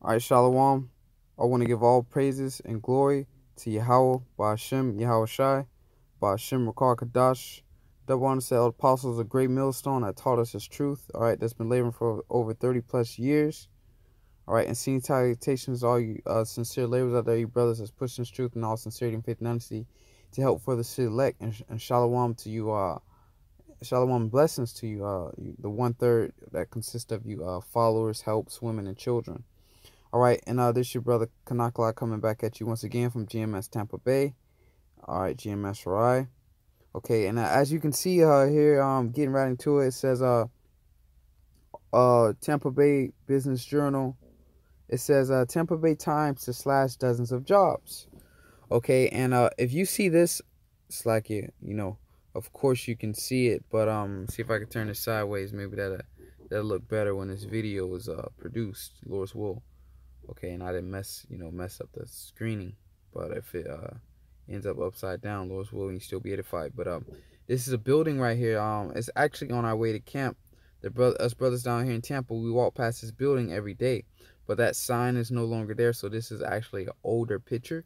All right, Shalom. I want to give all praises and glory to Yahweh, Ba'ashem, Yahweh Shai, Ba'ashem, Rakar Kadash. Double honor to the apostles, a great millstone that taught us his truth. All right, that's been laboring for over 30 plus years. All right, and seeing salutations, all you sincere laborers out there, you brothers that's pushing this truth in all sincerity and faith and honesty to help further select and shalom to you, shalom blessings to you, the 1/3 that consists of you, followers, helps, women, and children. All right, and this your brother Kanakala coming back at you once again from GMS Tampa Bay. All right, GMS Rai. Okay, and as you can see here, getting right into it, it says Tampa Bay Business Journal. It says Tampa Bay Times to slash dozens of jobs. Okay, and if you see this, it's like of course you can see it, but see if I can turn it sideways. Maybe that'll look better when this video is produced. Lord's will. Okay, and I didn't mess up the screening, but if it ends up upside down, Lord's will, you still be edified. But this is a building right here. It's actually on our way to camp. Us brothers down here in Tampa, we walk past this building every day, but that sign is no longer there. So this is actually an older picture.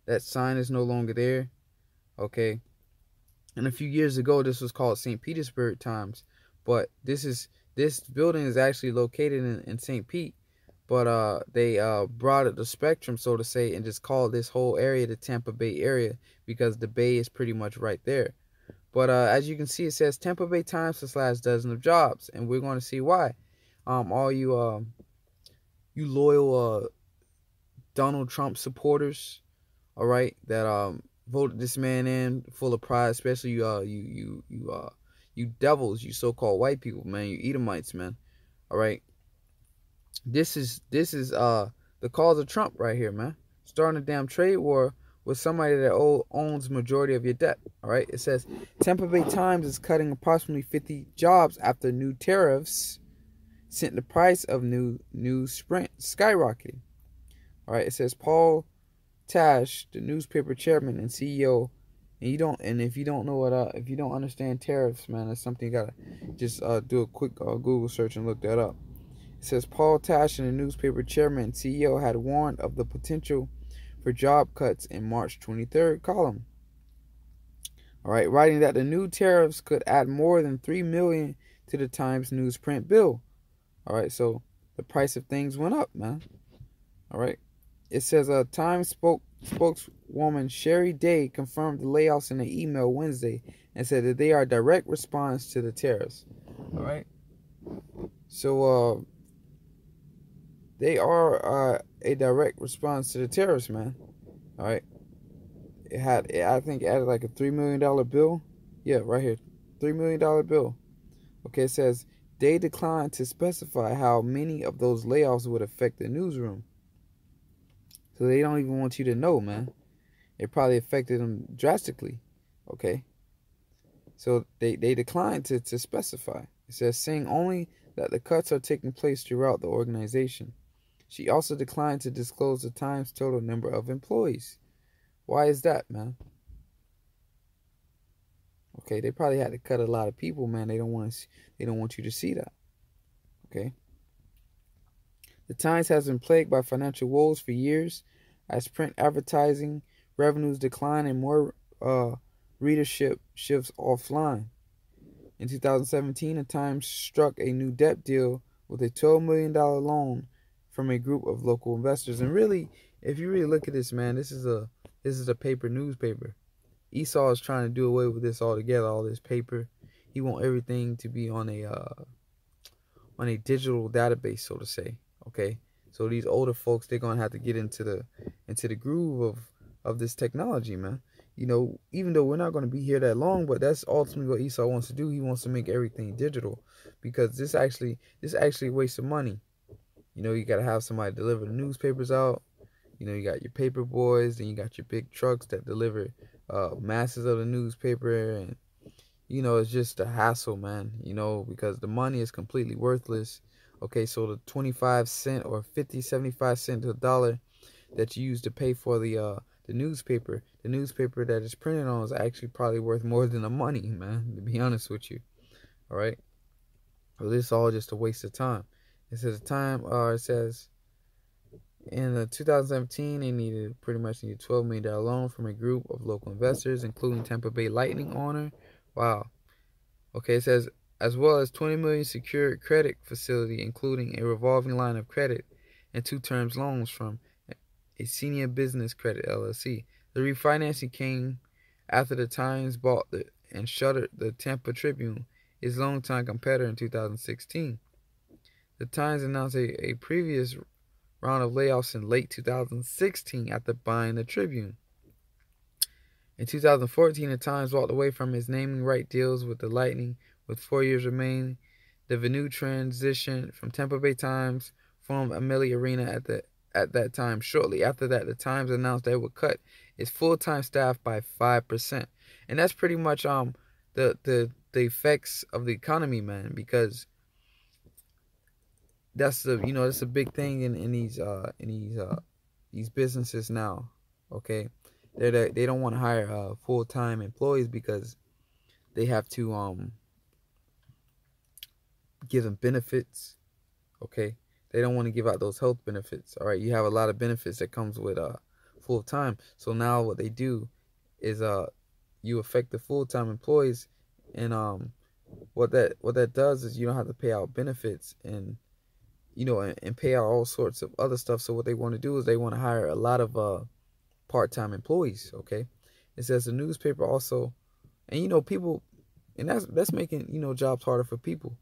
That sign is no longer there. Okay, and a few years ago, this was called St. Petersburg Times, but this building is actually located in St. Pete. But they brought it the spectrum, so to say, and just called this whole area the Tampa Bay area because the bay is pretty much right there. But as you can see, it says Tampa Bay Times to slash dozen of jobs, and we're going to see why. All you loyal Donald Trump supporters, all right, that voted this man in full of pride, especially you devils, you so-called white people, man, you Edomites, man, all right. This is the cause of Trump right here, man. Starting a damn trade war with somebody that owns majority of your debt. All right. It says Tampa Bay Times is cutting approximately 50 jobs after new tariffs sent the price of new Sprint skyrocketing. All right. It says Paul Tash, the newspaper chairman and CEO, and if you don't know what if you don't understand tariffs, man, that's something you gotta just do a quick Google search and look that up. It says Paul Tash, the newspaper chairman and CEO, had warned of the potential for job cuts in March 23rd column. All right, writing that the new tariffs could add more than $3 million to the Times newsprint bill. All right, so the price of things went up, man. All right, it says a Times spokeswoman Sherry Day confirmed the layoffs in an email Wednesday and said that they are a direct response to the tariffs. All right, so they are a direct response to the tariffs, man. All right. I think it added like a $3 million bill. Yeah, right here. $3 million bill. Okay, it says they declined to specify how many of those layoffs would affect the newsroom. So they don't even want you to know, man. It probably affected them drastically. Okay. So they declined to specify. It says saying only that the cuts are taking place throughout the organization. She also declined to disclose the Times' total number of employees. Why is that, man? Okay, they probably had to cut a lot of people, man. They don't want you to see that. Okay. The Times has been plagued by financial woes for years, as print advertising revenues decline and more readership shifts offline. In 2017, the Times struck a new debt deal with a $12 million loan from a group of local investors. And really, if you really look at this, man, this is a paper newspaper. Esau is trying to do away with this altogether, all this paper. He wants everything to be on a digital database, so to say. Okay, so these older folks, they're gonna have to get into the groove of this technology, man. Even though we're not gonna be here that long, but that's ultimately what Esau wants to do. He wants to make everything digital because this actually wastes of money. You got to have somebody deliver the newspapers out. You got your paper boys, then you got your big trucks that deliver masses of the newspaper. And, it's just a hassle, man, because the money is completely worthless. Okay, so the 25 cent or 50, 75 cent to a dollar that you use to pay for the newspaper that is printed on is actually probably worth more than the money, man, to be honest with you. All right. Well, this is all just a waste of time. It says In 2017, they pretty much needed $12 million loan from a group of local investors, including Tampa Bay Lightning owner. Wow. Okay, it says as well as 20 million secured credit facility, including a revolving line of credit and two terms loans from a senior business credit LLC. The refinancing came after the Times bought and shuttered the Tampa Tribune, its longtime competitor, in 2016. The Times announced a previous round of layoffs in late 2016 after buying the Tribune. In 2014, the Times walked away from its naming right deals with the Lightning, with 4 years remaining. The venue transition from Tampa Bay Times formed Amelie Arena at that time. Shortly after that, the Times announced they would cut its full-time staff by 5%, and that's pretty much the effects of the economy, man. Because that's a big thing in these businesses now. Okay, they don't want to hire full-time employees because they have to give them benefits. Okay, they don't want to give out those health benefits. All right, you have a lot of benefits that comes with full-time. So now what they do is you affect the full-time employees, and what that does is you don't have to pay out benefits, and and pay out all sorts of other stuff. So what they want to do is they want to hire a lot of part-time employees. Okay, it says the newspaper also, and people, and that's making jobs harder for people.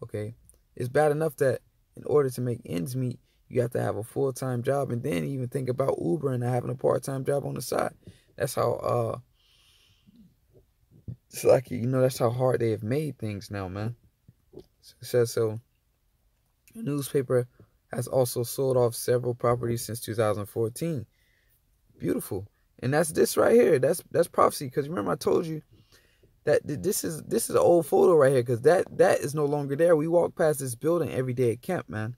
Okay, it's bad enough that in order to make ends meet, you have to have a full-time job, and then even think about Uber and having a part-time job on the side. That's how it's like that's how hard they have made things now, man. It says so. The newspaper has also sold off several properties since 2014. Beautiful. And that's this right here. That's prophecy. Because remember I told you that this is an old photo right here. Because that is no longer there. We walk past this building every day at Kemp, man.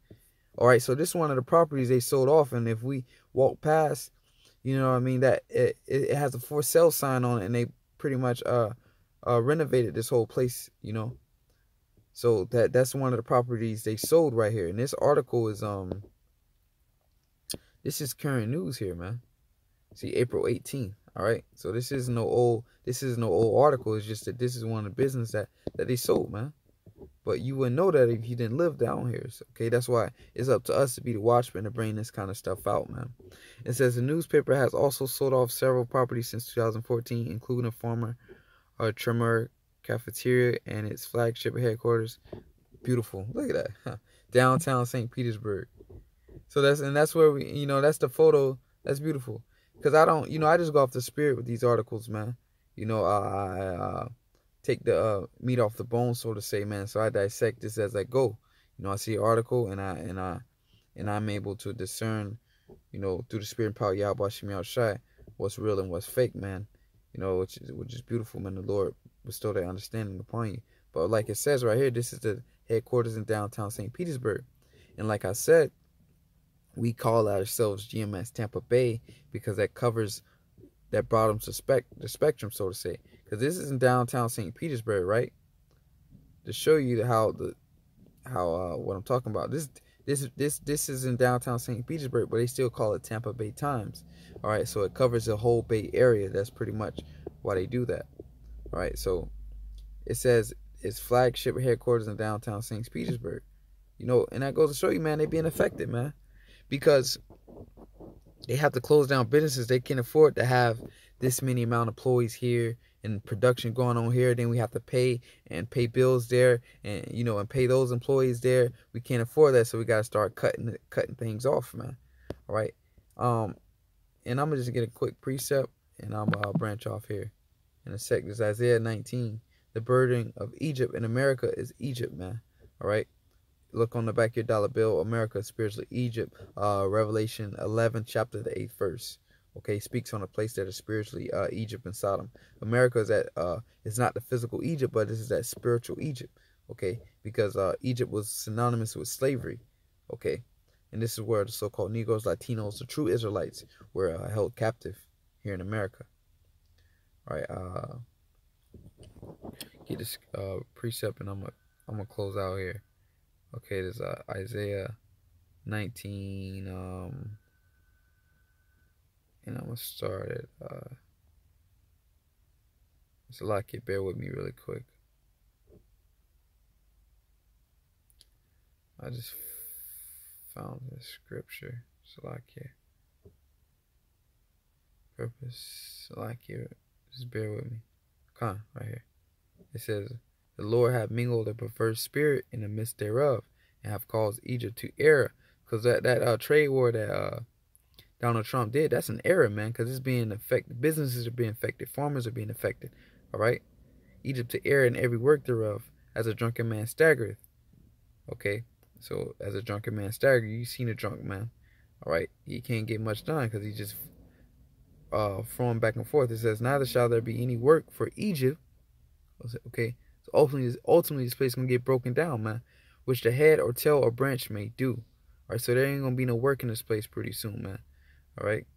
All right. So this is one of the properties they sold off. And if we walk past, you know what I mean, that it has a for sale sign on it, and they pretty much renovated this whole place. So that's one of the properties they sold right here. And this article is this is current news here, man. See, April 18th. All right. So this is no old article. It's just that this is one of the business that they sold, man. But you wouldn't know that if you didn't live down here. So, okay, that's why it's up to us to be the watchmen to bring this kind of stuff out, man. It says the newspaper has also sold off several properties since 2014, including a former Tremor cafeteria and its flagship headquarters. Beautiful. Look at that. Huh. Downtown St. Petersburg. So that's where that's the photo. That's beautiful. Because I don't, I just go off the spirit with these articles, man. I take the meat off the bone, so to say, man. So I dissect this as I go. I see an article, and I'm able to discern, through the spirit and power of Yahweh Shemi Shai, what's real and what's fake, man. Which is beautiful, man. The Lord bestow that understanding upon you. But like it says right here, this is the headquarters in downtown St. Petersburg. And like I said, we call ourselves GMS Tampa Bay because that covers that bottoms the spectrum, so to say. Because this is in downtown St. Petersburg, right? To show you how what I'm talking about. This is in downtown St. Petersburg, but they still call it Tampa Bay Times. All right, so it covers the whole Bay Area. That's pretty much why they do that. All right, so it says its flagship headquarters in downtown St. Petersburg. And that goes to show you, man, they being affected, man, because they have to close down businesses. They can't afford to have this many amount of employees here and production going on here. Then we have to pay bills there, and and pay those employees there. We can't afford that, so we got to start cutting things off, man. All right. And I'm gonna just get a quick precept, and I'm gonna branch off here in a sec. This is Isaiah 19. The burden of Egypt in America is Egypt, man. All right. Look on the back of your dollar bill. America, spiritually Egypt. Revelation 11, chapter the 8th verse. Okay, speaks on a place that is spiritually Egypt and Sodom. America is it's not the physical Egypt, but this is that spiritual Egypt. Okay, because Egypt was synonymous with slavery. Okay, and this is where the so-called Negroes, Latinos, the true Israelites were held captive here in America. All right, get this precept, and I'm gonna close out here. Okay, there's Isaiah 19. and I'm gonna start it. Salakia, bear with me really quick. I just found the scripture. Salakia. Purpose. Salakia. Just bear with me. Come on, right here. It says, the Lord hath mingled a perverse spirit in the midst thereof, and have caused Egypt to err. Because that trade war that Donald Trump did, that's an error, man, because it's being affected. Businesses are being affected. Farmers are being affected. All right? Egypt to err in every work thereof, as a drunken man staggereth. Okay? So, as a drunken man stagger, you seen a drunk man. All right? He can't get much done because he just throwing back and forth. It says, neither shall there be any work for Egypt. Okay? So, ultimately this place is going to get broken down, man, which the head or tail or branch may do. All right? So, there ain't going to be no work in this place pretty soon, man. All right?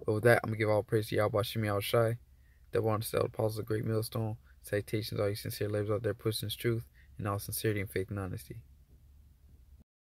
But with that, I'm going to give all praise to Yahweh Shemi Al Shai, the one to the apostles of the great millstone. Salutations, all you sincere labors out there pushing this truth in all sincerity and faith and honesty.